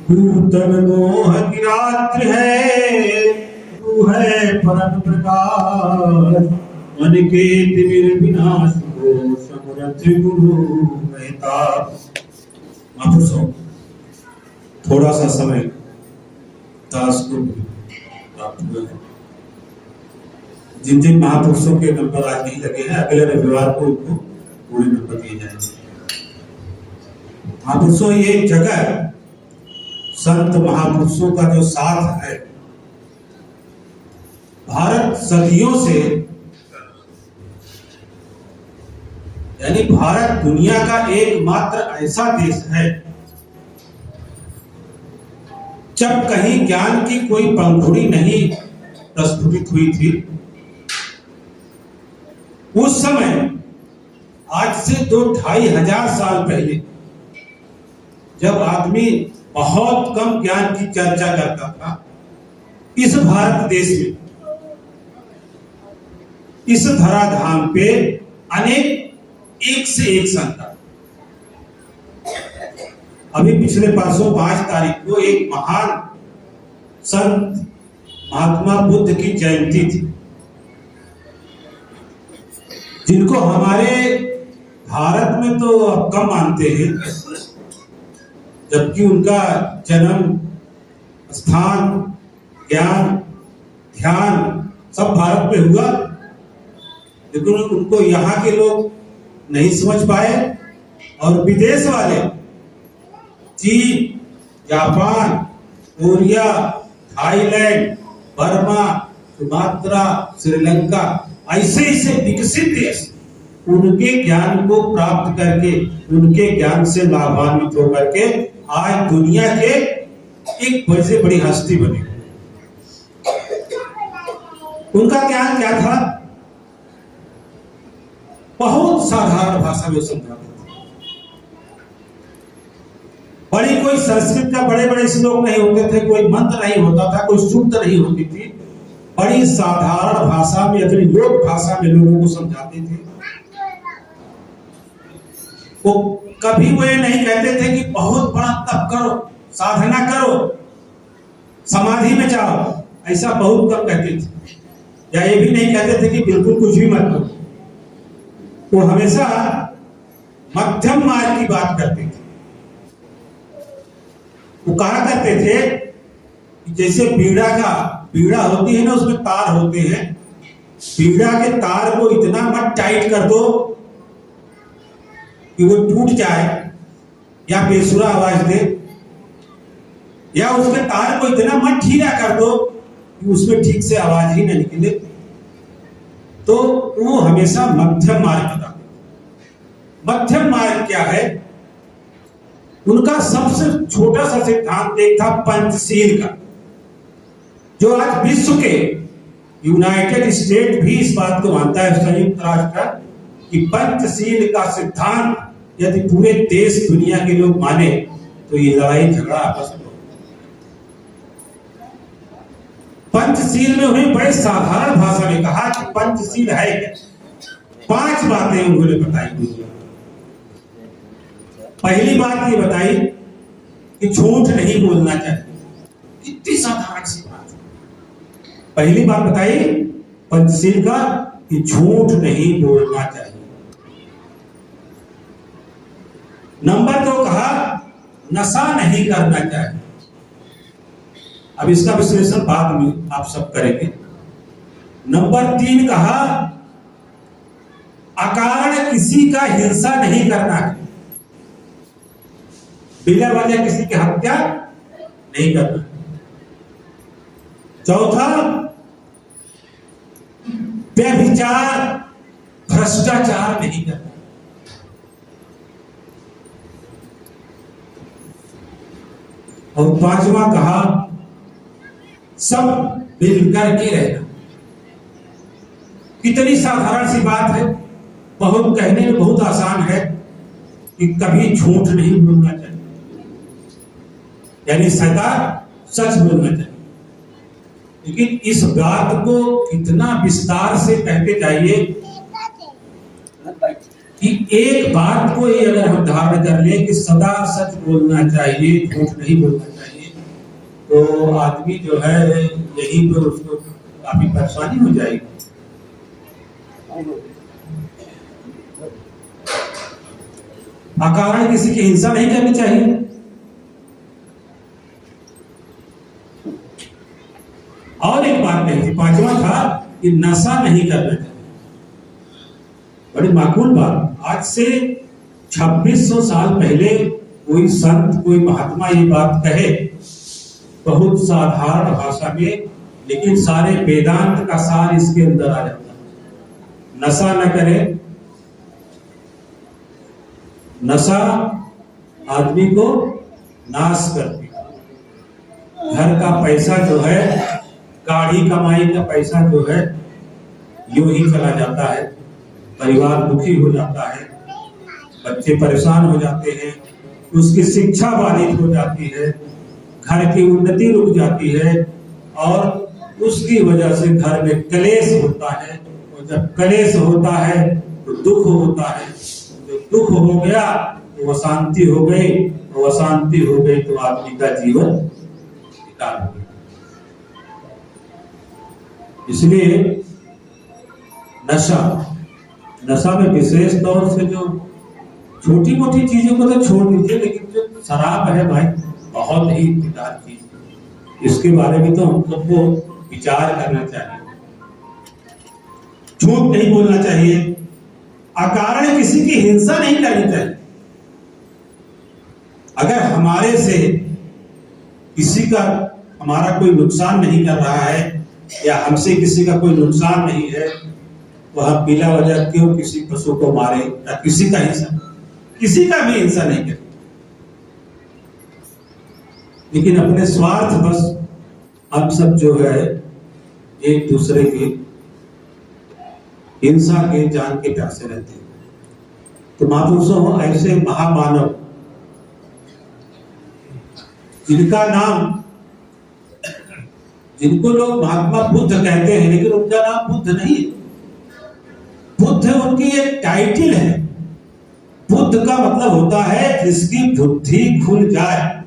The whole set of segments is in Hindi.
तन मोह की रात्रि है, तू है परम प्रकाश। मन के तिमिर विनाश को समरथ गुरु कहता। महापुरुषों, थोड़ा सा समय दास को प्राप्त हुआ है। जिन जिन महापुरुषों के नंबर आज नहीं लगे हैं, अगले रविवार को उनको पूरे नंबर दिए जाएंगे। महापुरुषों, ये जगह संत महापुरुषों का जो साथ है, भारत सदियों से, यानी भारत दुनिया का एकमात्र ऐसा देश है, जब कहीं ज्ञान की कोई पंखुड़ी नहीं प्रस्फुटित हुई थी, उस समय आज से 2-2,500 साल पहले जब आदमी बहुत कम ज्ञान की चर्चा करता था, इस भारत देश में, इस धराधाम पे अनेक एक से एक संत। अभी पिछले परसों 5 तारीख को एक महान संत महात्मा बुद्ध की जयंती थी, जिनको हमारे भारत में तो अब कम मानते हैं, जबकि उनका जन्म स्थान, ज्ञान, ध्यान सब भारत में हुआ, लेकिन उनको यहाँ के लोग नहीं समझ पाए। और विदेश वाले चीन, Japan, Korea, Thailand, Burma, Sumatra, Sri Lanka, ऐसे ऐसे विकसित देश उनके ज्ञान को प्राप्त करके, उनके ज्ञान से लाभान्वित होकर के आज दुनिया के एक बड़ी से बड़ी हस्ती बनी। उनका ज्ञान क्या था? बहुत साधारण भाषा में समझाते थे। बड़ी कोई संस्कृत का बड़े बड़े श्लोक नहीं होते थे, कोई मंत्र नहीं होता था, कोई सूक्त नहीं होती थी। बड़ी साधारण भाषा में, अपनी लोक भाषा में लोगों को समझाते थे। वो कभी वो ये नहीं कहते थे कि बहुत बड़ा तप करो, साधना करो, समाधि में जाओ, ऐसा बहुत कम कहते थे। या ये भी नहीं कहते थे कि बिल्कुल कुछ भी मत करो। वो हमेशा मध्यम मार्ग की बात करते थे। वो कहा करते थे कि जैसे बीड़ा होती है ना, उसमें तार होते हैं, बीड़ा के तार को इतना मत टाइट कर दो कि वो टूट जाए या बेसुरा आवाज दे, या उसके तार को इतना मत ढीला कर दो कि उसमें ठीक से आवाज ही न निकले। तो वो हमेशा मध्यम मार्ग बताते। मध्यम मार्ग क्या है? उनका सबसे छोटा सा सिद्धांत एक था पंचशील का, जो आज विश्व के, यूनाइटेड स्टेट भी इस बात को मानता है, संयुक्त राष्ट्र, कि पंचशील का सिद्धांत यदि पूरे देश दुनिया के लोग माने तो ये लड़ाई झगड़ा आपस में। पंचशील में उन्हें बड़े साधारण भाषा में कहा कि पंचशील है क्या। 5 बातें उन्होंने बताई। पहली बात ये बताई कि झूठ नहीं बोलना चाहिए। कितनी साधारण सी बात। पहली बात बताई पंचशील का कि झूठ नहीं बोलना चाहिए। नंबर 2 कहा नशा नहीं करना चाहिए। अब इसका विश्लेषण बाद में आप सब करेंगे। नंबर 3 कहा अकारण किसी का हिंसा नहीं करना है, बिना वजह किसी की हत्या नहीं करना। चौथा व्यभिचार, भ्रष्टाचार नहीं करना। और 5वां कहा सब मिलकर के रहना। कितनी साधारण सी बात है, बहुत कहने में बहुत आसान है कि कभी झूठ नहीं बोलना चाहिए, यानी सदा सच बोलना चाहिए। लेकिन इस बात को कितना विस्तार से कहते जाइए, कि एक बात को ही अगर हम धारण कर लें कि सदा सच बोलना चाहिए, झूठ नहीं बोलना चाहिए, तो आदमी जो है यहीं पर उसको काफी परेशानी हो जाएगी। अकारण किसी की हिंसा नहीं करनी चाहिए। और एक बात नहीं थी, पांचवा था कि नशा नहीं करना चाहिए। बड़ी माकूल बात, आज से 2600 साल पहले कोई संत, कोई महात्मा ये बात कहे बहुत साधारण भाषा में, लेकिन सारे वेदांत का सार इसके अंदर आ जाता है। नशा न करें। नशा आदमी को नाश करती है। घर का पैसा जो है, गाढ़ी कमाई का पैसा जो है, यूं ही चला जाता है। परिवार दुखी हो जाता है, बच्चे परेशान हो जाते हैं, उसकी शिक्षा बाधित हो जाती है, घर की उन्नति रुक जाती है, और उसकी वजह से घर में कलेश होता है। और जब कलेश होता है तो दुख होता है। जब दुख हो गया तो अशांति हो गई, और अशांति हो गई तो आदमी का जीवन बेकार हो गया। इसलिए नशा में विशेष तौर से जो छोटी मोटी चीजों को तो छोड़ दीजिए, लेकिन जो शराब है भाई, बहुत ही बेकार चीज। इसके बारे में तो हम सबको विचार करना चाहिए। झूठ नहीं बोलना चाहिए। अकारण किसी की हिंसा नहीं करनी चाहिए। अगर हमारे से किसी का हमारा कोई नुकसान नहीं कर रहा है, या हमसे किसी का कोई नुकसान नहीं है, तो हम बिना वजह क्यों किसी पशु को मारे, या किसी का भी हिंसा नहीं करें। लेकिन अपने स्वार्थ बस हम सब जो है एक दूसरे की हिंसा के जान के प्यासे रहते हैं। तो महापुरुषों, ऐसे महामानव जिनको लोग महात्मा बुद्ध कहते हैं, लेकिन उनका नाम बुद्ध नहीं है। बुद्ध उनकी एक टाइटल है। बुद्ध का मतलब होता है जिसकी बुद्धि खुल जाए,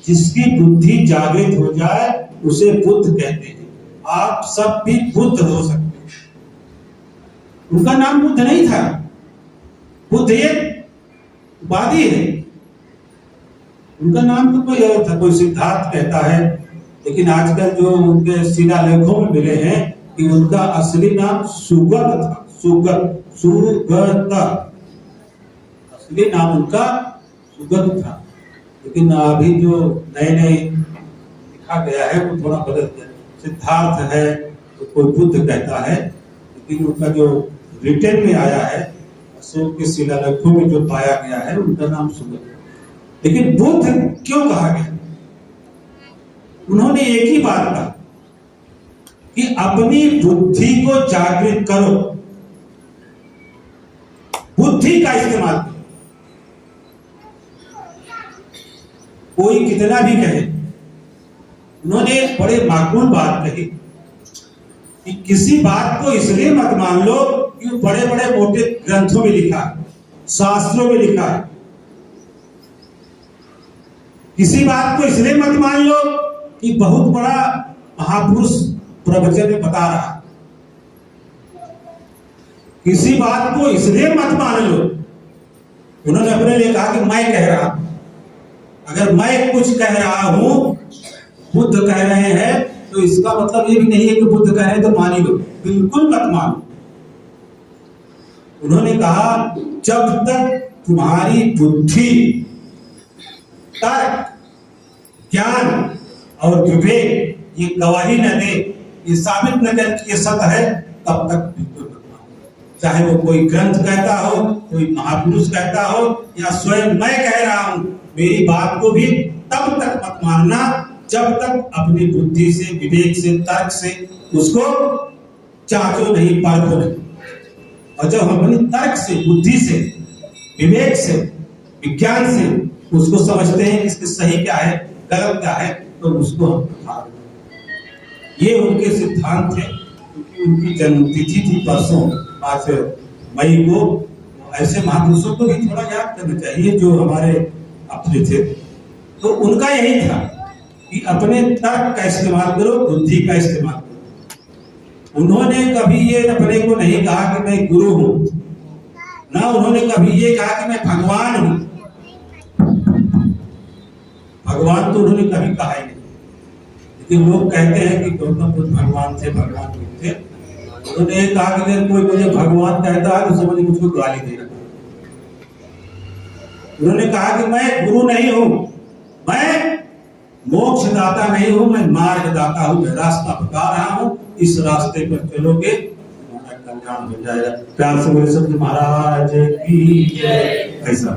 जिसकी बुद्धि जागृत हो जाए, उसे बुद्ध कहते हैं। आप सब भी बुद्ध हो सकते हैं। उनका नाम बुद्ध नहीं था। बुद्ध एक उपाधि है। उनका नाम तो कोई और था, कोई सिद्धार्थ कहता है, लेकिन आजकल जो उनके शिलालेखों में मिले हैं कि उनका असली नाम सुगत था। सुगत असली नाम उनका सुगत था। लेकिन अभी जो नए लिखा गया है वो थोड़ा बदल गया। सिद्धार्थ है तो कोई बुद्ध कहता है, लेकिन उनका जो रिटर्न में आया है, अशोक के शिलालेखों में जो पाया गया है, उनका नाम सुगत है। लेकिन बुद्ध क्यों कहा गया? उन्होंने एक ही बात कहा कि अपनी बुद्धि को जागृत करो, बुद्धि का इस्तेमाल करो। कोई कितना भी कहे, उन्होंने बड़े माकूल बात कही कि किसी बात को इसलिए मत मान लो कि वो बड़े बड़े मोटे ग्रंथों में लिखा है, शास्त्रों में लिखा है। किसी बात को इसलिए मत मान लो कि बहुत बड़ा महापुरुष प्रवचन में बता रहा। किसी बात को इसलिए मत मान लो, उन्होंने अपने लिए कहा कि मैं कह रहा हूं। अगर मैं कुछ कह रहा हूं, बुद्ध कह रहे हैं, तो इसका मतलब ये भी नहीं है कि बुद्ध कह रहे हैं तो मान ही लो। बिल्कुल मत मानो। उन्होंने कहा जब तक तुम्हारी बुद्धि, तर्क, ज्ञान और विवेक ये गवाही न दे, ये साबित न करे कि ये सत्य है, तब तक बिल्कुल मत मानो। चाहे वो कोई ग्रंथ कहता हो, कोई महापुरुष कहता हो, या स्वयं मैं कह रहा हूं, मेरी बात को भी तब तक मत मानना जब तक अपनी बुद्धि से, विवेक से, तर्क से उसको जांचो नहीं, परखो नहीं। और जब हम अपनी तर्क से, बुद्धि से, विवेक से, विज्ञान से उसको समझते हैं कि इसके सही क्या है, गलत क्या है, तो उसको हम ये उनके सिद्धांत थे। क्योंकि उनकी जन्मतिथि थी परसों 5 मई को, ऐसे महापुरुषों को भी थोड़ा याद करना चाहिए जो हमारे अपने थे। तो उनका यही था कि अपने तर्क का इस्तेमाल करो, बुद्धि का इस्तेमाल करो। उन्होंने कभी ये अपने को नहीं कहा कि मैं गुरु हूं, ना उन्होंने कभी ये कहा कि मैं भगवान हूं। भगवान तो उन्होंने कभी कहा ही नहीं, लेकिन लोग कहते हैं कि गौतम बुद्ध भगवान थे, भगवान थे। उन्होंने ये कहा कि अगर कोई मुझे भगवान कहता है तो समझ मुझको गाली दे रहा। उन्होंने कहा कि मैं गुरु नहीं हूं, मैं मोक्ष दाता नहीं हूं, मैं मार्ग दाता हूं, मैं रास्ता बता रहा हूं, इस रास्ते पर चलोगे तुम्हारा कल्याण हो जाएगा। प्यार से बोले सत्य महाराज की जय। ऐसा